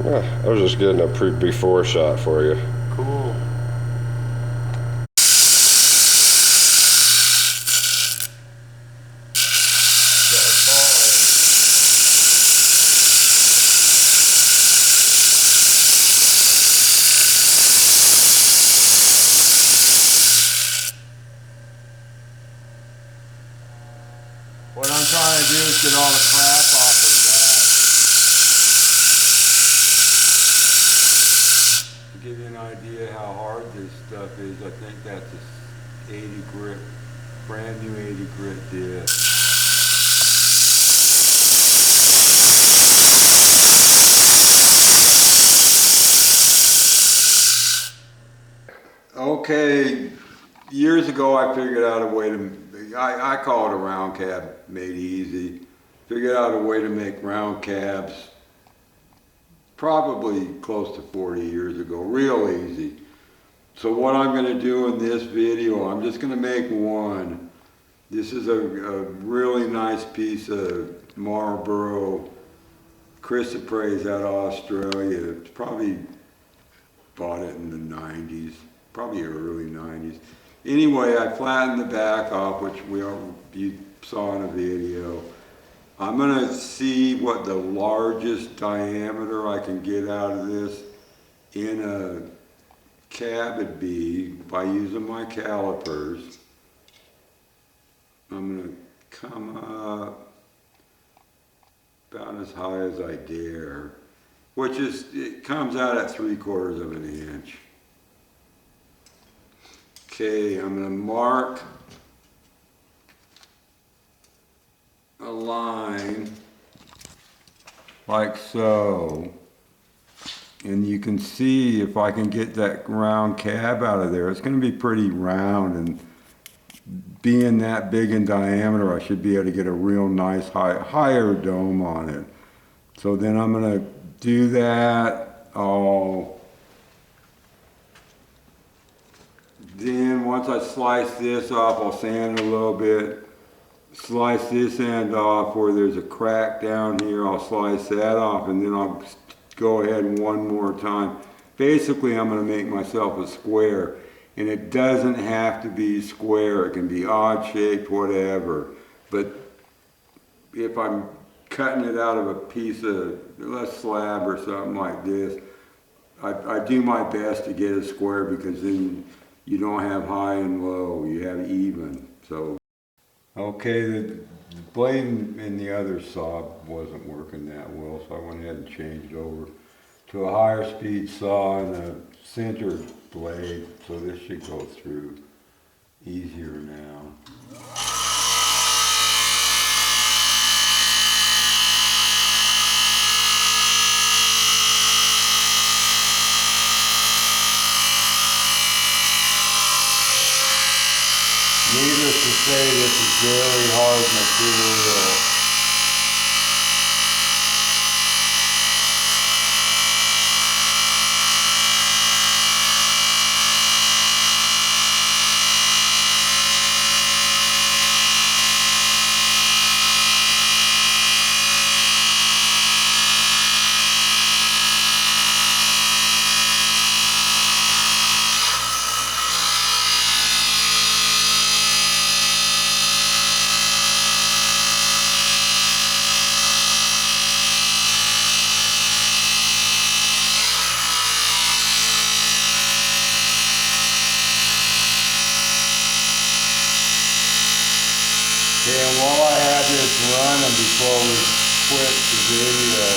I was just getting a before shot for you. Cool. What I'm trying to do is get all the crap off of the back. To give you an idea how hard this stuff is, I think that's a 80 grit, brand new 80 grit disc. Okay, years ago I figured out a way to, I call it a round cab made easy. Figured out a way to make round cabs probably close to 40 years ago, real easy. So what I'm going to do in this video, I'm just going to make one. This is a really nice piece of Marlboro chrysoprase out of Australia. It's probably bought it in the 90s, probably early 90s. Anyway, I flattened the back off, which you saw in a video. I'm going to see what the largest diameter I can get out of this in a cab would be by using my calipers. I'm going to come up about as high as I dare, which is, it comes out at 3/4 of an inch. Okay, I'm going to mark a line like so, and you can see if I can get that round cab out of there, it's going to be pretty round, and being that big in diameter I should be able to get a real nice higher dome on it. So then I'm going to do that. Then once I slice this off, I'll sand a little bit. Slice this end off where there's a crack down here. I'll slice that off, and then I'll go ahead one more time. Basically, I'm going to make myself a square, and it doesn't have to be square. It can be odd shaped, whatever. But if I'm cutting it out of a piece of slab or something like this, I do my best to get a square, because then you don't have high and low, you have even. So, okay, the blade in the other saw wasn't working that well, so I went ahead and changed over to a higher speed saw and a center blade, so this should go through easier now. Needless to say, this is very hard material. Okay, and while I have this running before we quit the video,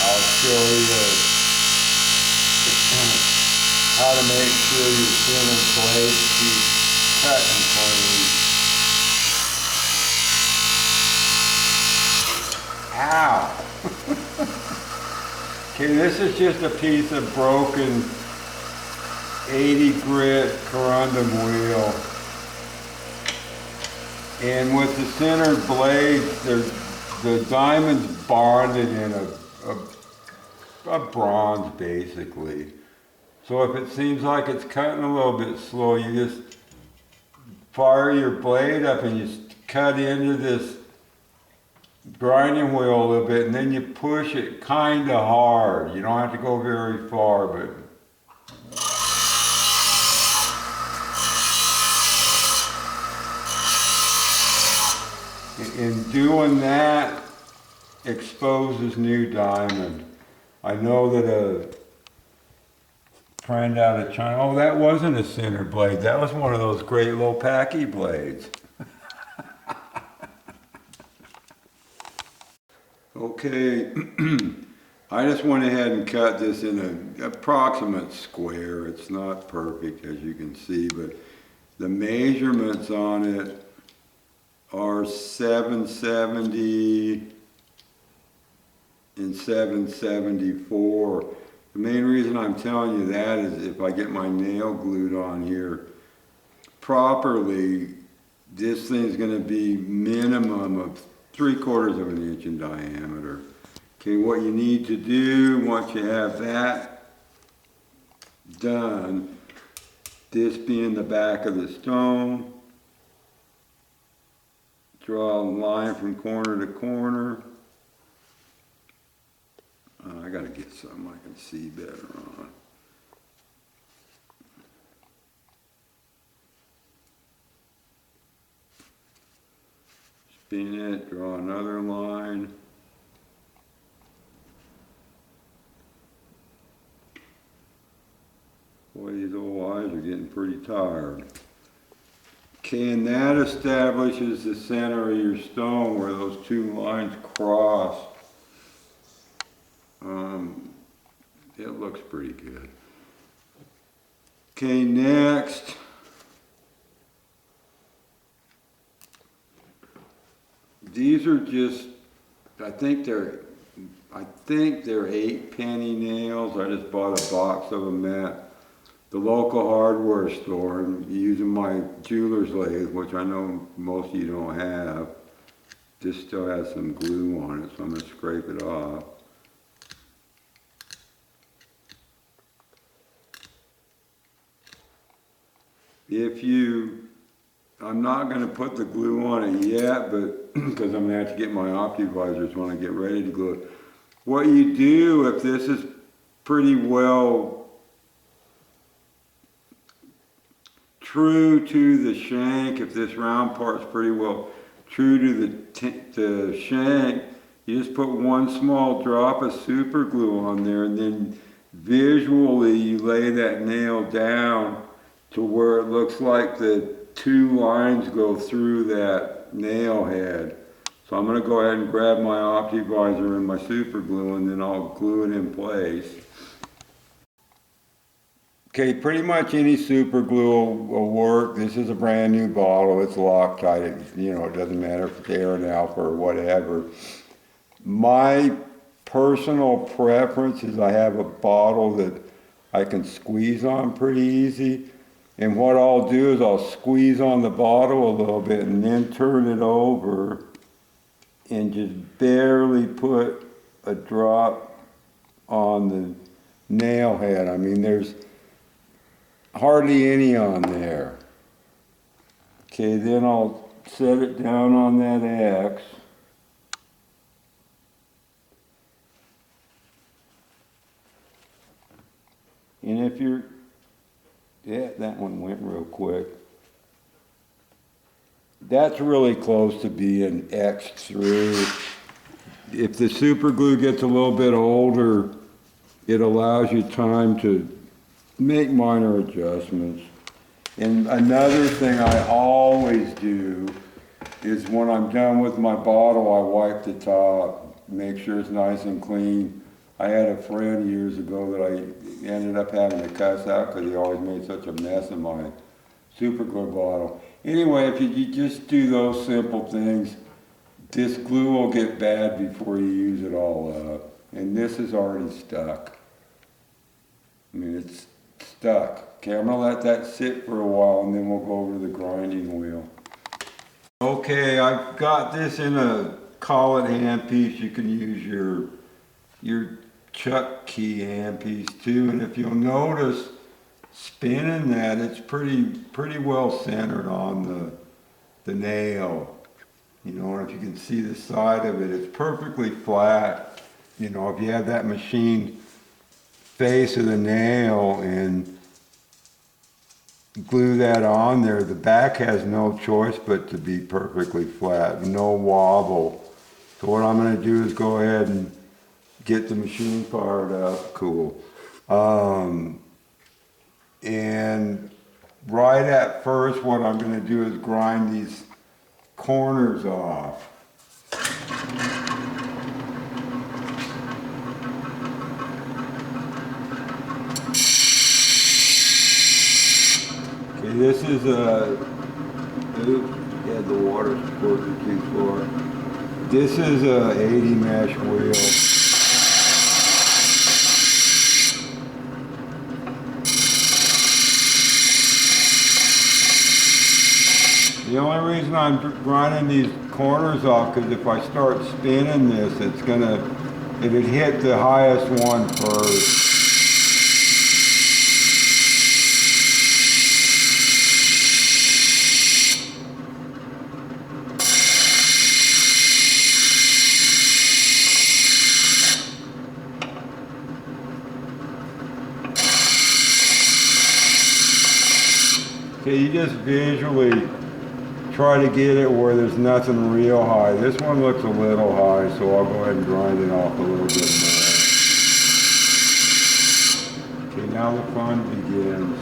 I'll show you how to make sure your center blade keeps cutting clean. Ow! Okay, this is just a piece of broken 80 grit corundum wheel. And with the center blades, the diamond's bonded in a bronze, basically. So if it seems like it's cutting a little bit slow, you just fire your blade up and you cut into grinding wheel a little bit, and then you push it kind of hard. You don't have to go very far, but in doing that exposes new diamond. I know that a friend out of China, oh, that wasn't a center blade, that was one of those great Lopaki blades. Okay, I just went ahead and cut this in an approximate square. It's not perfect, as you can see, but the measurements on it are 770 and 774. The main reason I'm telling you that is if I get my nail glued on here properly, this thing's going to be minimum of 3/4 of an inch in diameter. Okay, what you need to do once you have that done, this being the back of the stone, draw a line from corner to corner. I gotta get something I can see better on. Spin it, draw another line. Boy, these old eyes are getting pretty tired. Okay, and that establishes the center of your stone where those two lines cross. It looks pretty good. Okay, next. These are just, I think they're 8-penny nails. I just bought a box of them at the local hardware store, and using my jeweler's lathe, which I know most of you don't have. This still has some glue on it, so I'm going to scrape it off. I'm not going to put the glue on it yet, but because I'm going to have to get my optivisors when I get ready to glue it. What you do, if this is pretty well true to the shank, if this round part's pretty well true to the shank, you just put one small drop of super glue on there, and then visually you lay that nail down to where it looks like the two lines go through that nail head. So I'm going to go ahead and grab my optivisor and my super glue, and then I'll glue it in place. Okay, pretty much any super glue will work. This is a brand new bottle. It's Loctite. It doesn't matter if it's Air Alpha or whatever. My personal preference is I have a bottle that I can squeeze on pretty easy. And what I'll do is I'll squeeze on the bottle a little bit and then turn it over and just barely put a drop on the nail head. I mean, there's hardly any on there. Okay, then I'll set it down on that X. And if you're, yeah, that one went real quick. That's really close to being X'd through. If the super glue gets a little bit older, it allows you time to make minor adjustments. And another thing I always do is when I'm done with my bottle, I wipe the top, make sure it's nice and clean. I had a friend years ago that I ended up having to cuss out because he always made such a mess of my super glue bottle. Anyway, if you just do those simple things, this glue will get bad before you use it all up. And this is already stuck. I mean, it's stuck. Okay, I'm gonna let that sit for a while and then we'll go over to the grinding wheel. Okay, I've got this in a collet handpiece. You can use your chuck key handpiece too, and if you'll notice, spinning that, it's pretty well centered on the nail. You know, and if you can see the side of it, it's perfectly flat. You know, if you have that machine face of the nail and glue that on there, the back has no choice but to be perfectly flat, no wobble. So what I'm gonna do is go ahead and get the machine fired up. Cool. And right at first, what I'm gonna do is grind these corners off. Okay, this is oops, yeah, the water's working too far. This is a 80 mesh wheel. The only reason I'm grinding these corners off, because if I start spinning this, it's gonna, if it hit the highest one first. Okay, you just visually try to get it where there's nothing real high. This one looks a little high, so I'll go ahead and grind it off a little bit more. Okay, now the fun begins.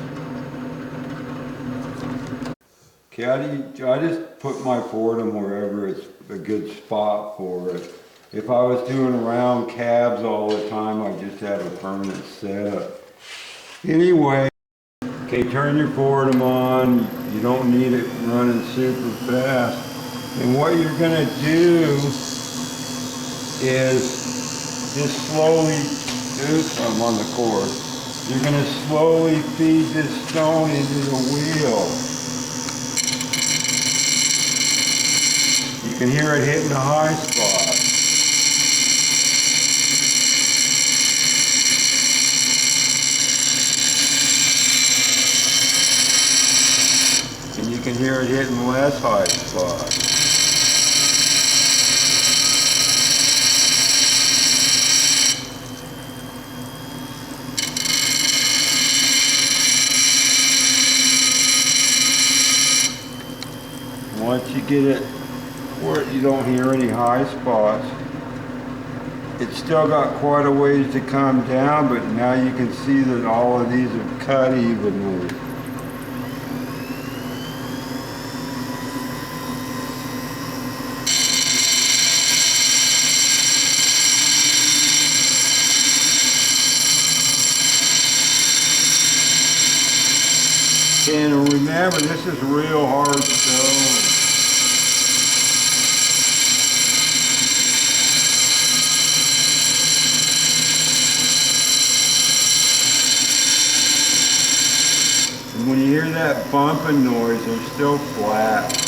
Okay, I just put my Fordham wherever it's a good spot for it. If I was doing round cabs all the time, I just have a permanent setup. Anyway, okay, turn your Fordham on. You don't need it running super fast. And what you're gonna do is just slowly, oops, I'm on the cord. You're gonna slowly feed this stone into the wheel. You can hear it hitting the high spot. And you can hear it hitting less high spots. Once you get it where you don't hear any high spots, it's still got quite a ways to come down, but now you can see that all of these are cut evenly. And remember, this is real hard stone. And when you hear that bumping noise, they're still flat.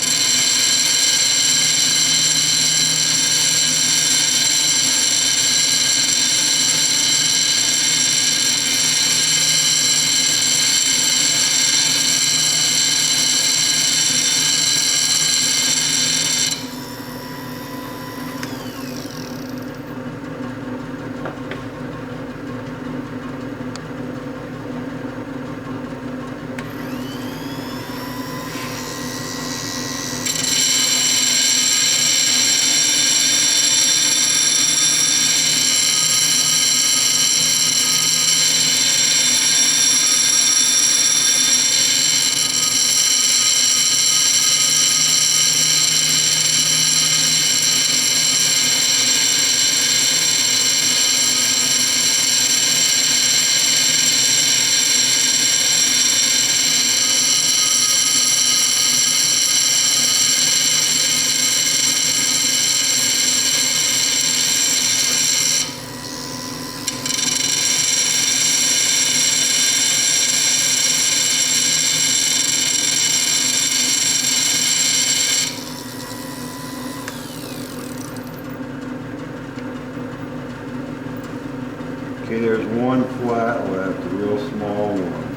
Okay, there's one flat left, a real small one,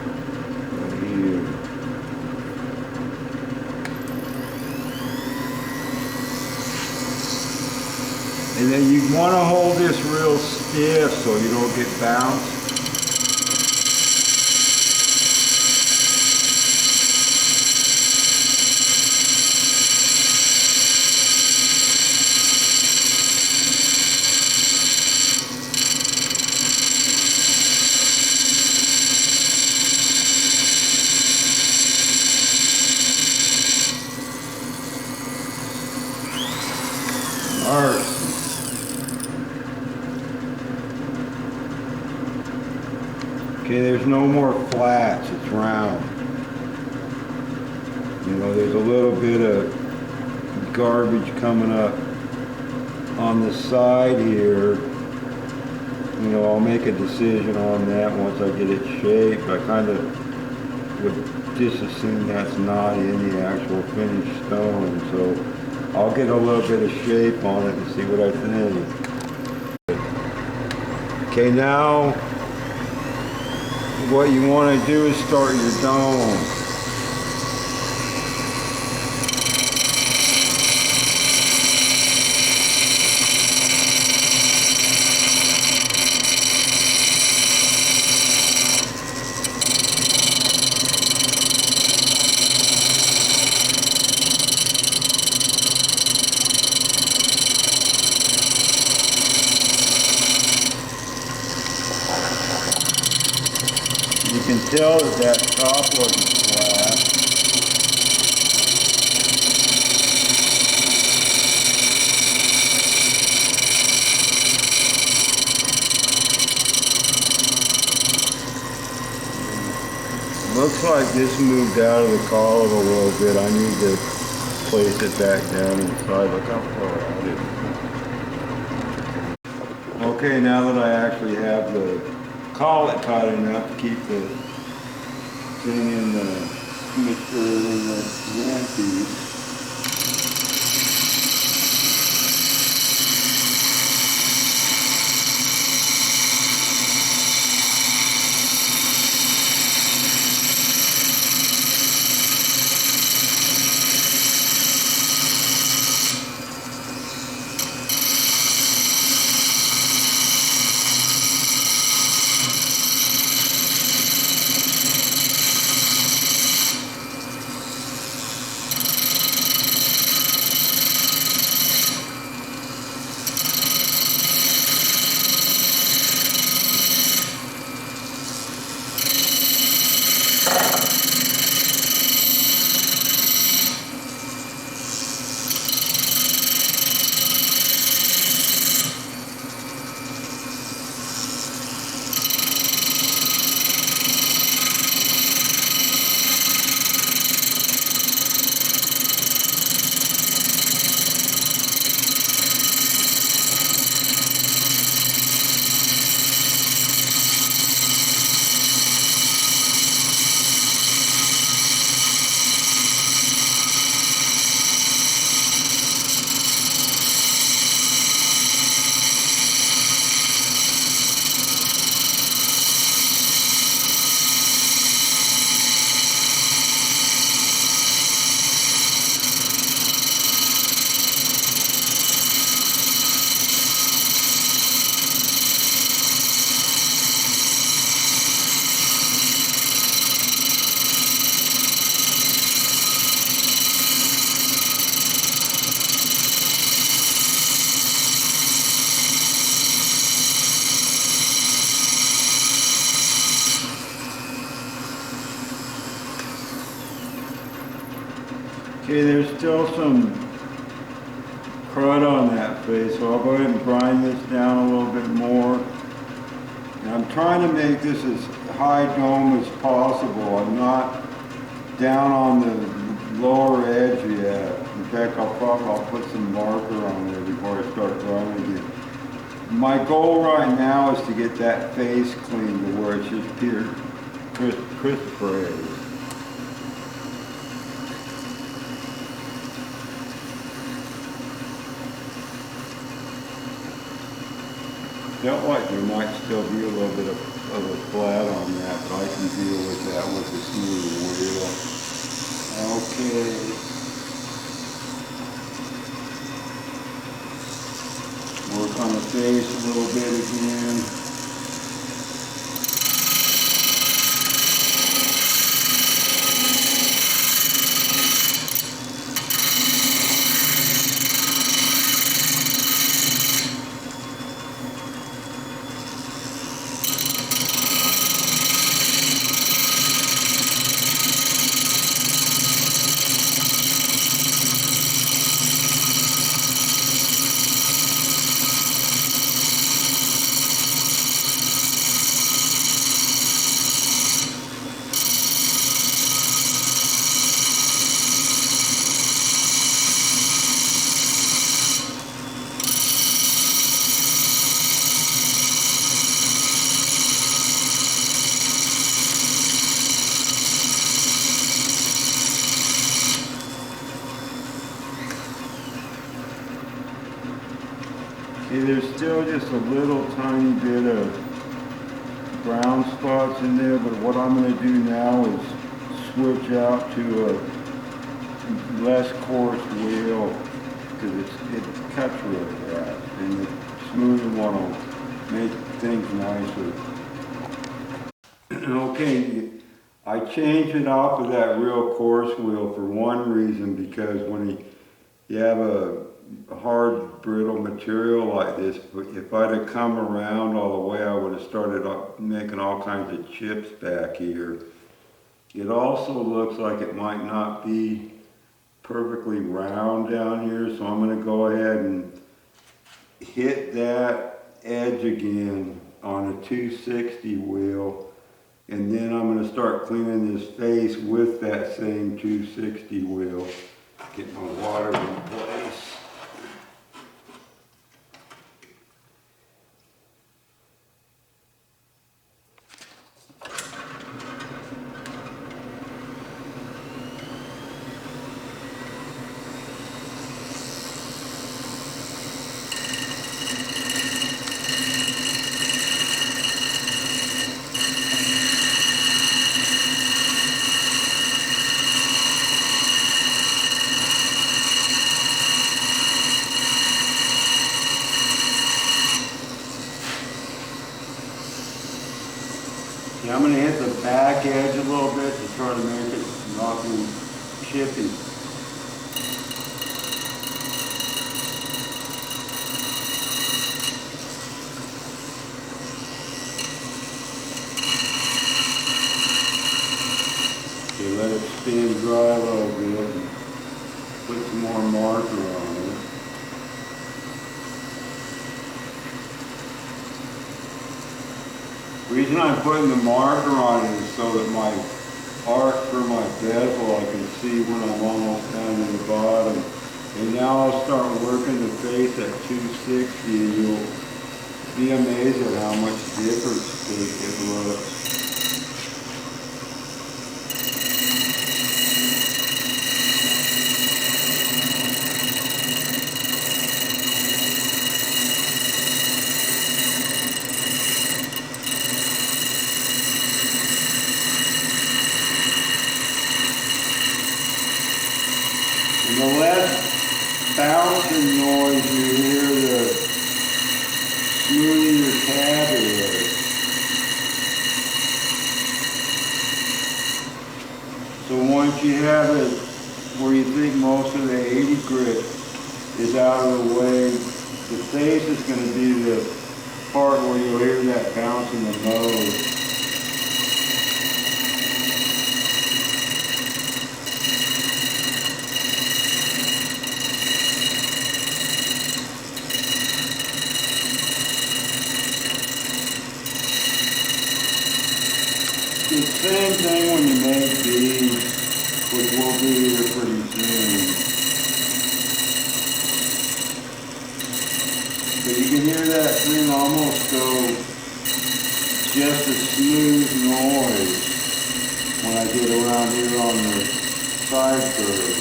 right here. And then you want to hold this real stiff so you don't get bounced. Alright. Okay, there's no more flats, it's round. You know, there's a little bit of garbage coming up on the side here. You know, I'll make a decision on that once I get it shaped. I kind of would just assume that's not in the actual finished stone, so I'll get a little bit of shape on it and see what I think. Okay, now what you want to do is start your dome. You can tell that top wasn't flat. Looks like this moved out of the column a little bit. I need to place it back down inside. Look how far out it is. Okay, now that I actually have the collet tight enough to keep the thing in the mixture in the hand piece. Okay, there's still some crud on that face, so I'll go ahead and grind this down a little bit more. And I'm trying to make this as high dome as possible. I'm not down on the lower edge yet. In fact, I'll put some marker on there before I start grinding it. My goal right now is to get that face clean to where it's just pure chrysoprase. Felt like there might still be a little bit of a flat on that, but I can deal with that with the smooth wheel. Okay. on the face a little bit again. See, there's still just a little tiny bit of brown spots in there, but what I'm going to do now is switch out to a less coarse wheel because it cuts really fast, and the smoother one will make things nicer. Okay, I changed it off of that real coarse wheel for one reason, because when you have a hard brittle material like this, if I'd have come around all the way, I would have started making all kinds of chips back here. It also looks like it might not be perfectly round down here, so I'm going to go ahead and hit that edge again on a 260 wheel, and then I'm going to start cleaning this face with that same 260 wheel. Get my water in place. Yeah, I'm going to hit the back edge a little bit to try to make it not be chippy. Okay, let it spin dry a little bit and put some more marker on it. The reason I'm putting the marker on it is so that my arc for my bezel I can see when I'm almost down to the bottom. And now I'll start working the face at 260, and you'll be amazed at how much difference it looks. The less bouncing noise you hear, the smoother your tab is. So once you have it where you think most of the 80 grit is out of the way, the face is going to be the part where you'll hear that bounce in the nose. The same thing when you make these, which we'll do here pretty soon. But you can hear that thing almost go just a smooth noise when I get around here on the side curve.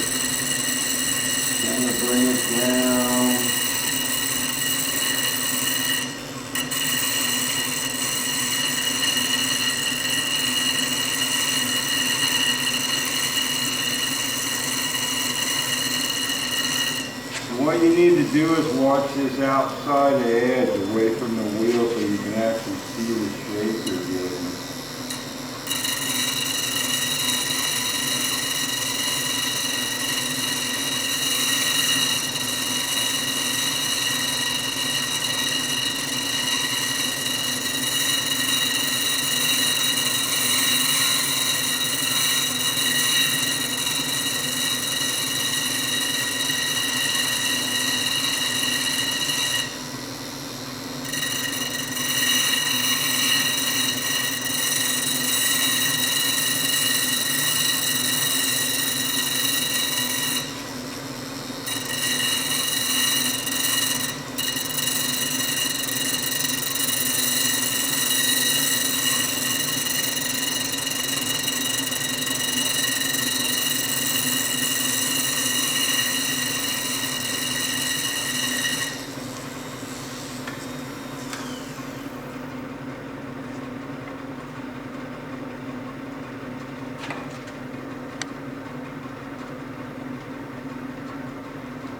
I'm going to bring it down. what you need to do is watch this outside edge away from the wheel so you can actually see the shape you're getting.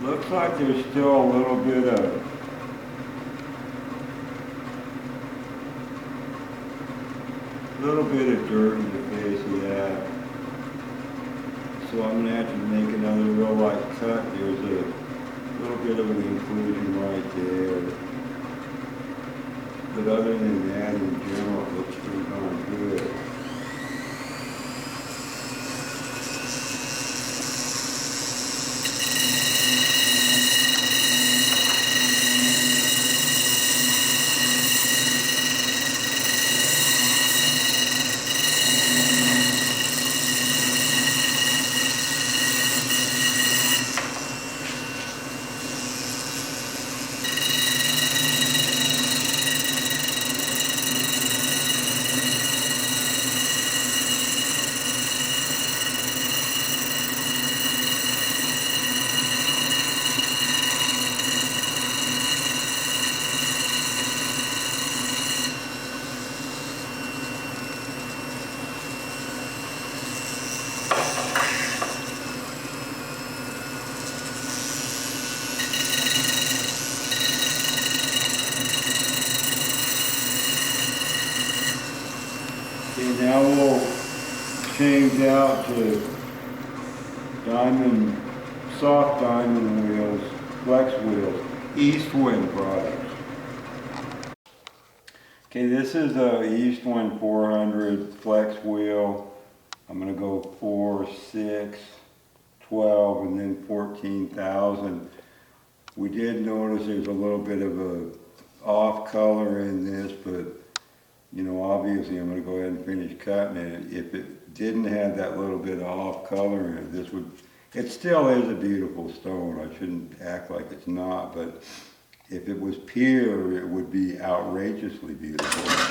Looks like there's still a little bit of dirt in the face of that. So I'm gonna have to make another real light cut. There's a little bit of an inclusion right there. But other than that, in general, it looks pretty darn good. Okay, now we'll change out to soft diamond wheels, flex wheels, Eastwind products. Okay, this is a Eastwind 400 flex wheel. I'm going to go 4, 6, 12, and then 14,000. We did notice there's a little bit of a off color in this, but you know, obviously I'm going to go ahead and finish cutting it. If it didn't have that little bit of off color in it, it still is a beautiful stone. I shouldn't act like it's not, but if it was pure, it would be outrageously beautiful.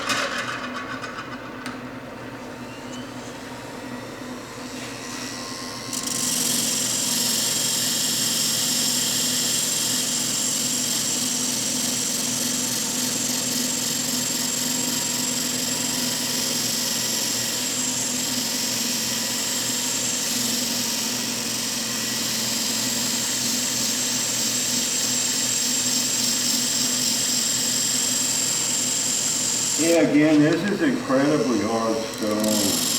Yeah, again, this is incredibly hard stone.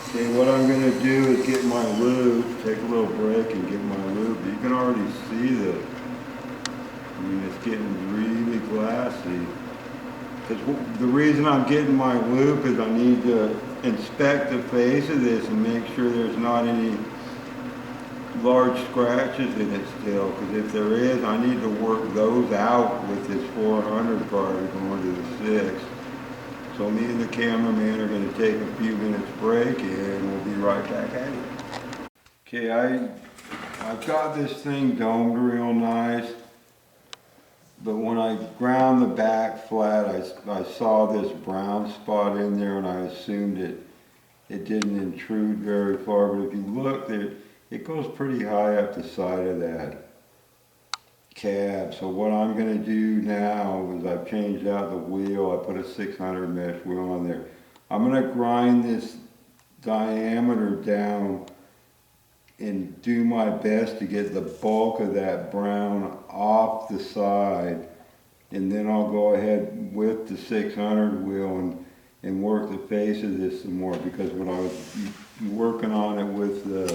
Okay, what I'm going to do is get my lube, take a little break and get my lube. You can already see it's getting really glassy. Because the reason I'm getting my lube is I need to inspect the face of this and make sure there's not any large scratches in it still. Because if there is, I need to work those out with this 400 prior to going to the 6. So me and the cameraman are going to take a few minutes break and we'll be right back at it. Okay, I've got this thing domed real nice, but when I ground the back flat, I saw this brown spot in there, and I assumed it didn't intrude very far. But if you look, it goes pretty high up the side of that cab. So what I'm going to do now is I've changed out the wheel. I put a 600 mesh wheel on there. I'm going to grind this diameter down and do my best to get the bulk of that brown off the side, and then I'll go ahead with the 600 wheel and work the face of this some more, because when I was working on it with the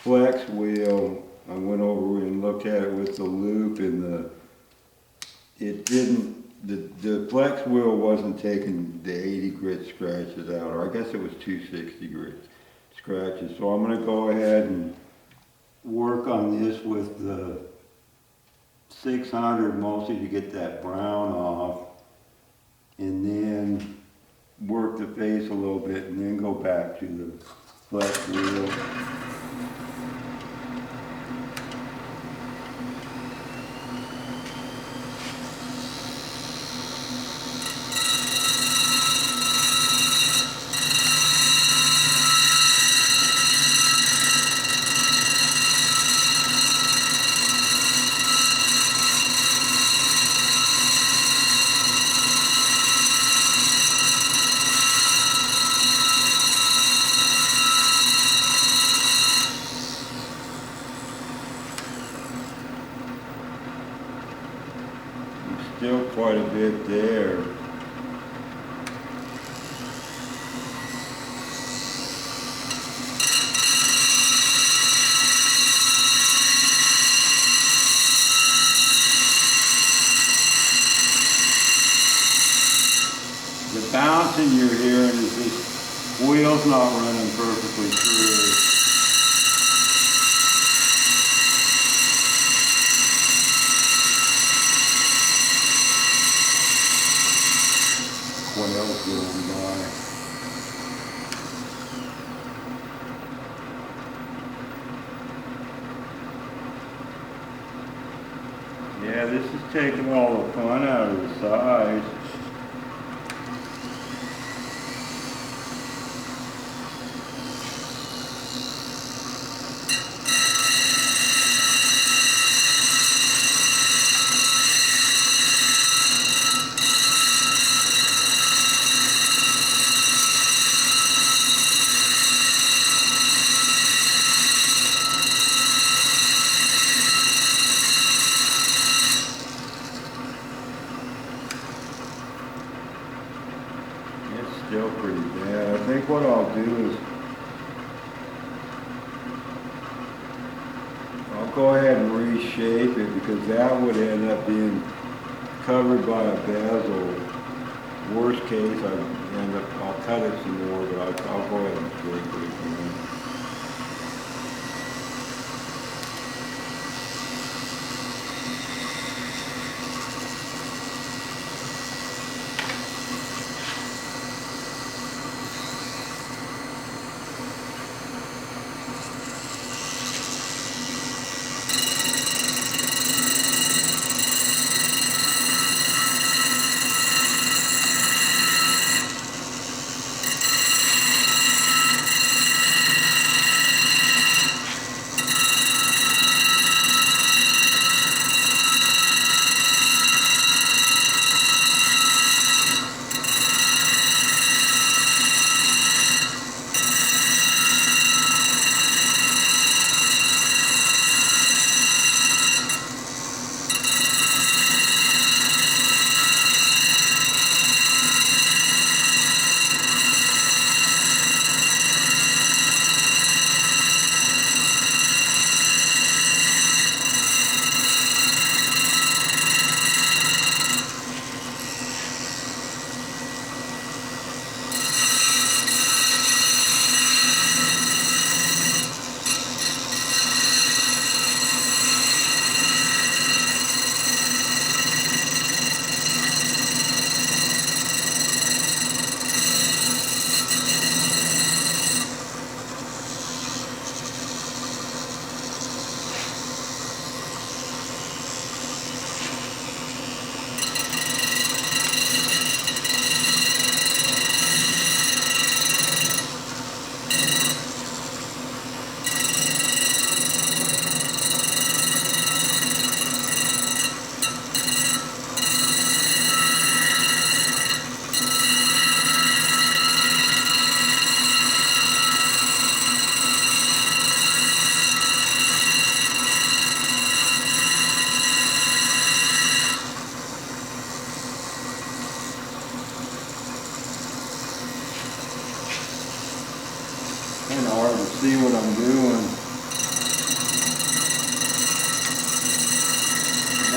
flex wheel, I went over and looked at it with the loop, and the flex wheel wasn't taking the 80 grit scratches out, or I guess it was 260 grit scratches. So I'm going to go ahead and work on this with the 600 mostly to get that brown off, and then work the face a little bit, and then go back to the flex wheel. Still quite a bit there. The bouncing you're hearing is this wheel's not running perfectly through. Quails going by. Yeah, this is taking all the fun out of the size. Still pretty bad. I think what I'll do is I'll go ahead and reshape it, because that would end up being covered by a bezel. Worst case, I'll cut it some more, but I'll go ahead and shape it again.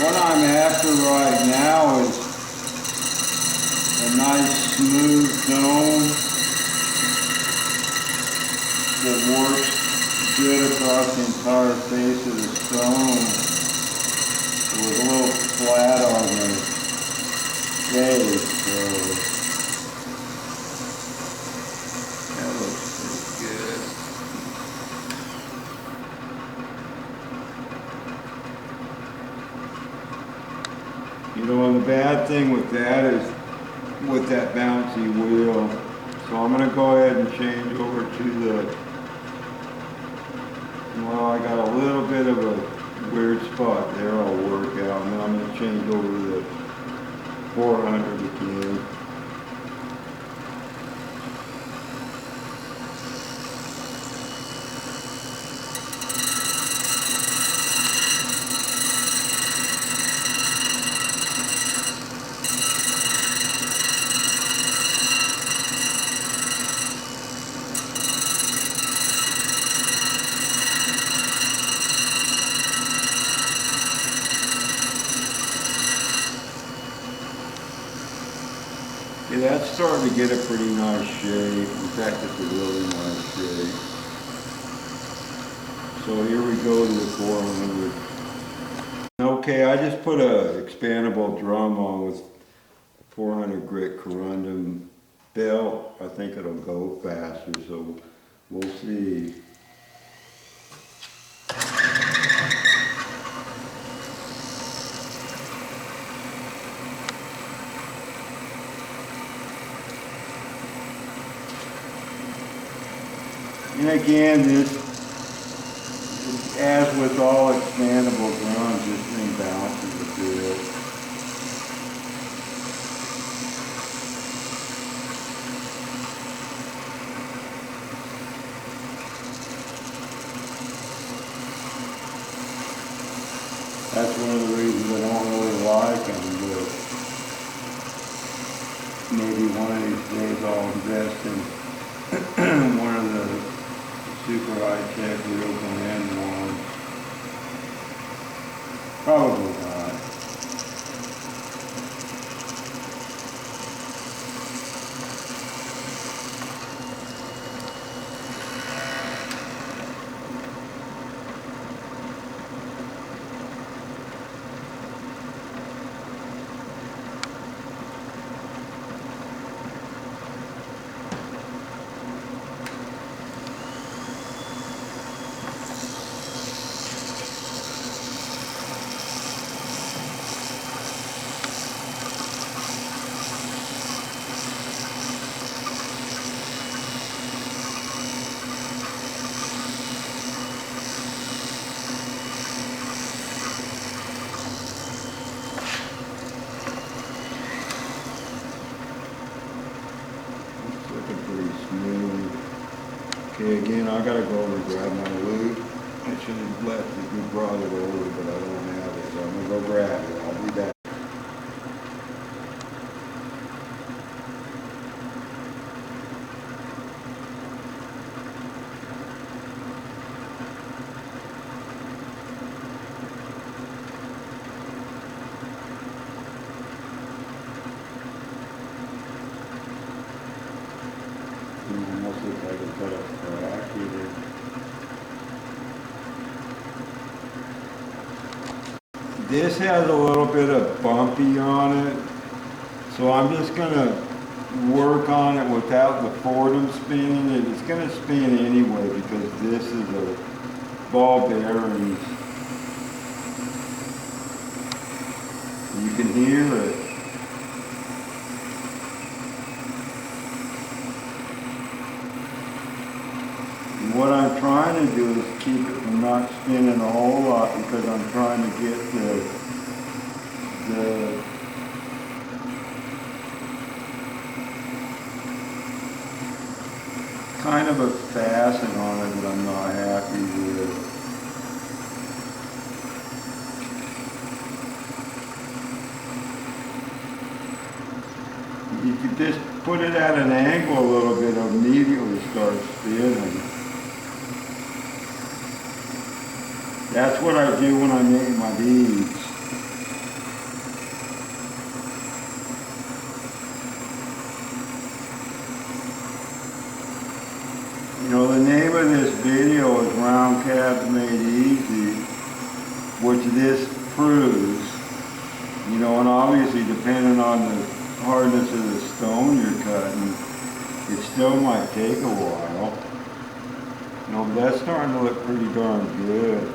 what I'm after right now is a nice smooth dome that works good across the entire face of the stone. It was a little flat on the face, so that looks pretty good. You know, and the bad thing with that is with that bouncy wheel. So I'm going to go ahead and change over to the, well, I got a little bit of a weird spot there I'll work out, and then I'm going to change over to the 400 again. Yeah, that's starting to get a pretty nice shape. In fact, it's a really nice shape. So here we go to the 400. Okay, I just put a expandable drum on with 400 grit corundum belt. I think it'll go faster, so we'll see. And again, this, as with all expandable drums, this thing bounces a bit. That's one of the reasons I don't really like them, but maybe one of these days I'll invest in one of the super high-tech real brand ones. Probably not. Okay, again, I gotta go over and grab my loot. I should have left it, you brought it over, but I don't have it, so I'm gonna go grab it. I'll be back. Almost looks like it's got a crack either. This has a little bit of bumpy on it, so I'm just gonna work on it without the Fordham spinning it. It's gonna spin anyway because this is a ball bearing. You can hear it. What I'm trying to do is keep it from not spinning a whole lot because I'm trying to get the kind of a fasten on it that I'm not happy with. You could just put it at an angle a little bit, it'll immediately start spinning. That's what I do when I make my beads. cruise, you know, and obviously depending on the hardness of the stone you're cutting, it still might take a while. You know, but that's starting to look pretty darn good.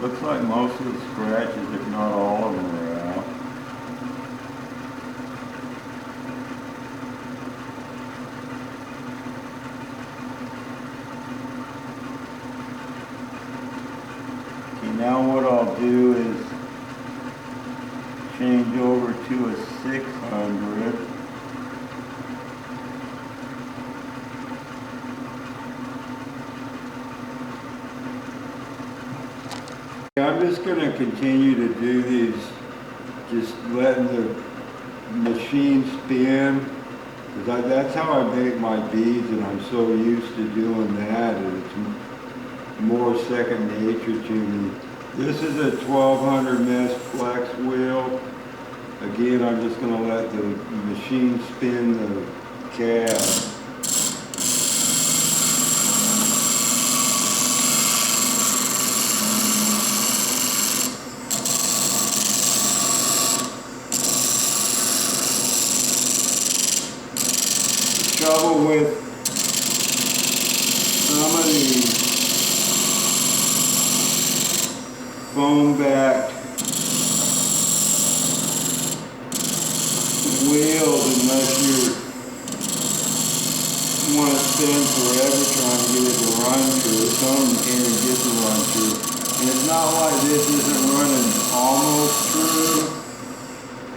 Looks like most of the scratches, if not all of them, are out. Okay, now what I'll do is change over to a 600. I'm just going to continue to do these, just letting the machine spin, because that's how I make my beads, and I'm so used to doing that, and it's more second nature to me. This is a 1200 mesh flex wheel. Again, I'm just going to let the machine spin the cab. Trouble with some of these foam-backed wheels, unless you want to spend forever trying to get it to run through. Some of them can't even get to run through. And it's not like this isn't running almost true.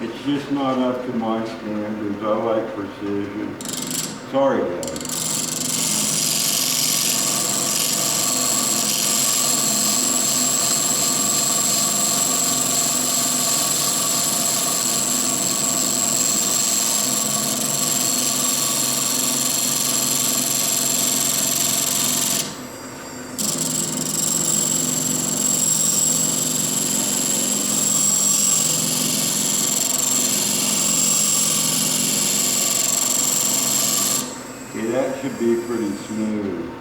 It's just not up to my standards. I like precision. Sorry, guys. Okay, that should be pretty smooth.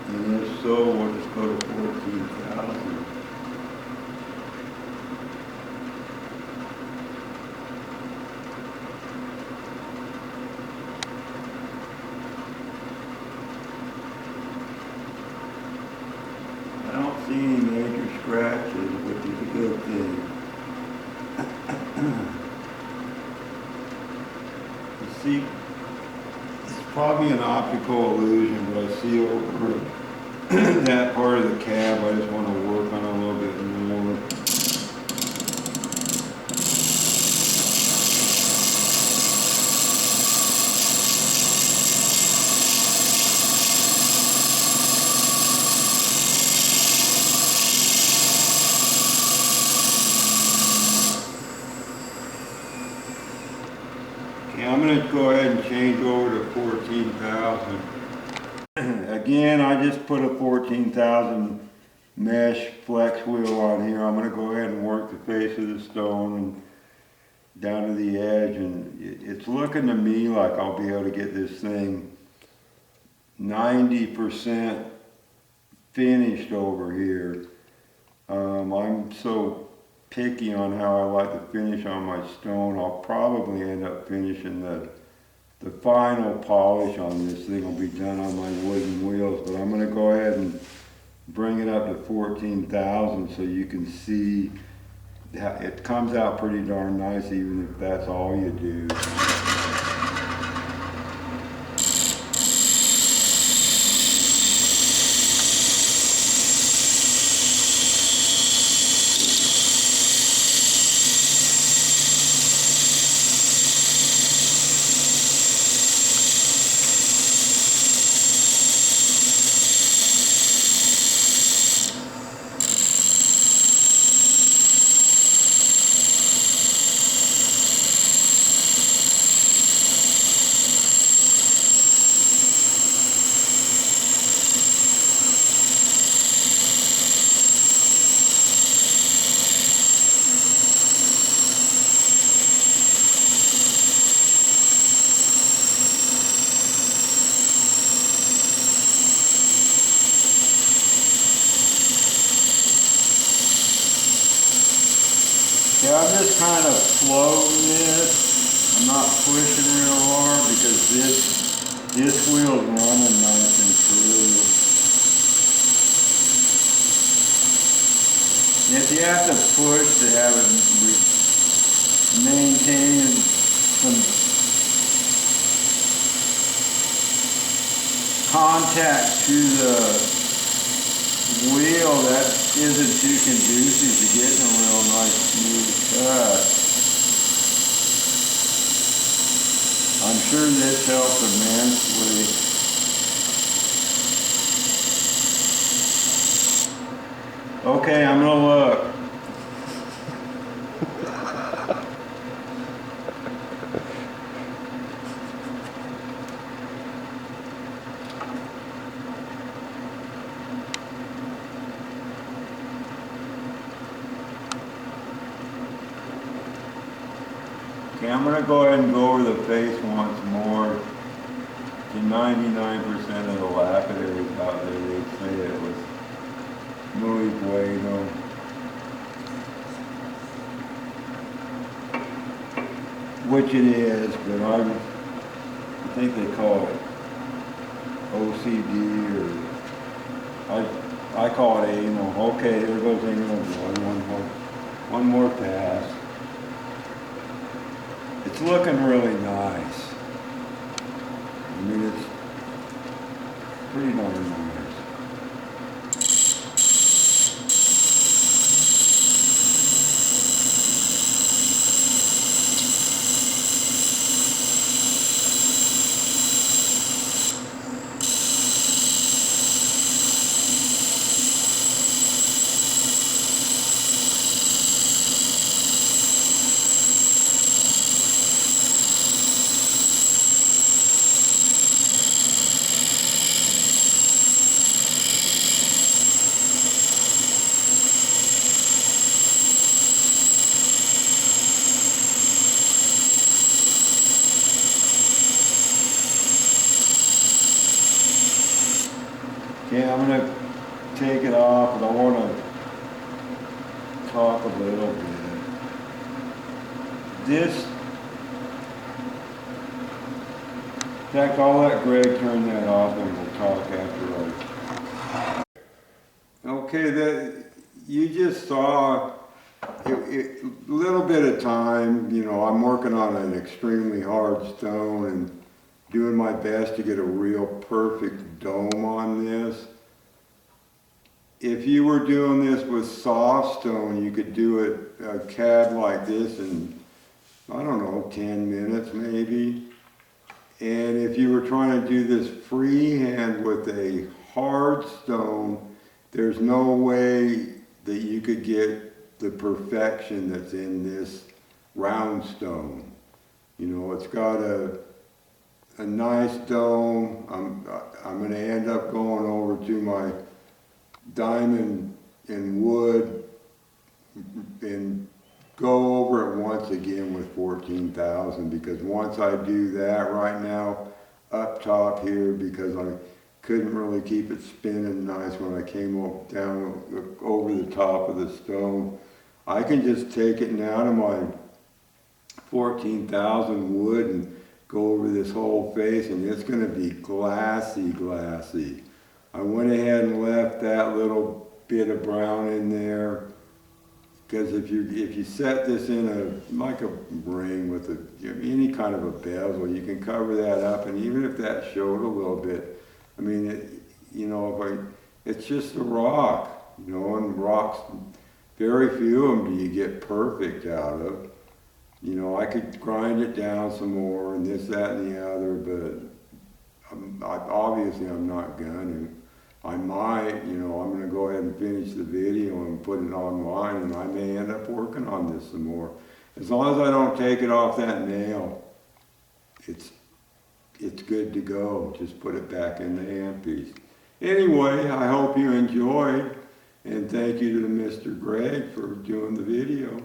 And if so, we'll just go to 14,000. I don't see any major scratches, which is a good thing. You see, it's probably an optical illusion, but I see over that part of the cab. I just want to work on a little bit more. Okay, I'm going to go ahead and change over to 14,000. Again, I just put a 14,000 mesh flex wheel on here. I'm going to go ahead and work the face of the stone and down to the edge, and it's looking to me like I'll be able to get this thing 90% finished over here. I'm so picky on how I like to finish on my stone. I'll probably end up finishing the final polish on this thing will be done on my wooden wheels, but I'm going to go ahead and bring it up to 14,000 so you can see that it comes out pretty darn nice, even if that's all you do. Yeah, I'm just kind of floating this. I'm not pushing real hard because this wheel's running nice and true. If you have to push to have it maintain some contact to the wheel, that isn't too conducive to getting a real nice smooth cut. I'm sure this helped immensely. Okay, I'm gonna look. Okay, I'm going to go ahead and go over the face once more. To 99% of the lapidaries out there, they say it was muy bueno. Which it is, but I think they call it OCD, or I call it anal. Okay, there goes anal one. One more pass. It's looking really nice. I mean, it's pretty darn nice. Okay, I'm going to take it off, but I want to talk a little bit. In fact, I'll let Greg turn that off and we'll talk after I... Okay, you just saw a little bit of time. You know, I'm working on an extremely hard stone and doing my best to get a real perfect dome on this. If you were doing this with soft stone, you could do it a cab like this in, I don't know, 10 minutes maybe. And if you were trying to do this freehand with a hard stone, there's no way that you could get the perfection that's in this round stone. You know, it's got a nice dome. I'm going to end up going over to my diamond and wood and go over it once again with 14,000, because once I do that right now up top here, because I couldn't really keep it spinning nice when I came down over the top of the stone, I can just take it now to my 14,000 wood and go over this whole face, and it's going to be glassy. I went ahead and left that little bit of brown in there, because if you set this in like a ring with any kind of a bezel, you can cover that up, and even if that showed a little bit, I mean, it's just a rock, you know, and rocks, very few of them do you get perfect out of. You know, I could grind it down some more and this, that, and the other, but obviously I'm not gonna. I might, you know, I'm gonna go ahead and finish the video and put it online, and I may end up working on this some more. As long as I don't take it off that nail, it's good to go. Just put it back in the handpiece. Anyway, I hope you enjoyed, and thank you to Mr. Greg for doing the video.